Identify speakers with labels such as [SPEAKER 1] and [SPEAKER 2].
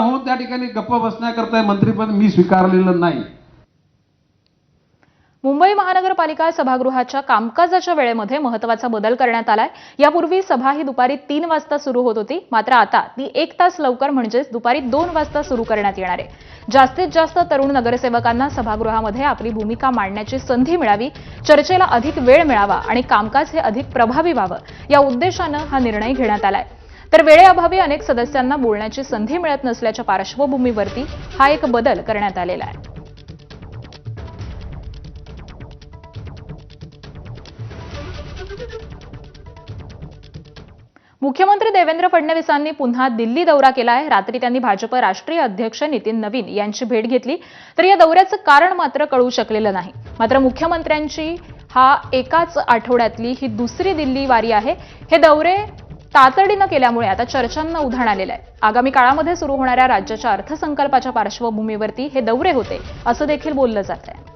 [SPEAKER 1] हो त्या ठिकाणी गप्प बसण्याकरता मंत्रिपद मी स्वीकारलेलं नाही।
[SPEAKER 2] मुंबई महानगरपालिका सभागृहाच्या कामकाजाच्या वेळेमध्ये महत्त्वाचा बदल करण्यात आलाय। यापूर्वी सभा ही दुपारी 3 वाजता सुरू होत होती, मात्र आता ती 1 तास लवकर म्हणजेच दुपारी 2 वाजता सुरू करण्यात येणार आहे। जास्तीत जास्त तरुण नगरसेवकांना सभागृहामध्ये आपली भूमिका मांडण्याची संधी मिळावी, चर्चेला अधिक वेळ मिळावा आणि कामकाज हे अधिक प्रभावी व्हावं या उद्देशानं हा निर्णय घेण्यात आलाय। तर वेळेअभावी अनेक सदस्यांना बोलण्याची संधी मिळत नसल्याच्या पार्श्वभूमीवरती हा एक बदल करण्यात आलेला आहे। मुख्यमंत्री देवेंद्र फडणवीसांनी पुन्हा दिल्ली दौरा केला आहे। रात्री त्यांनी भाजप राष्ट्रीय अध्यक्ष नितीन नवीन यांची भेट घेतली, तर या दौऱ्याचं कारण मात्र कळू शकलेलं नाही। मात्र मुख्यमंत्र्यांची हा एकाच आठवड्यातली ही दुसरी दिल्ली वारी आहे। हे दौरे तातडीनं केल्यामुळे आता चर्चांना उधाण आलेलं आहे। आगामी काळामध्ये सुरू होणाऱ्या राज्याच्या अर्थसंकल्पाच्या पार्श्वभूमीवरती हे दौरे होते असं देखील बोललं जात आहे।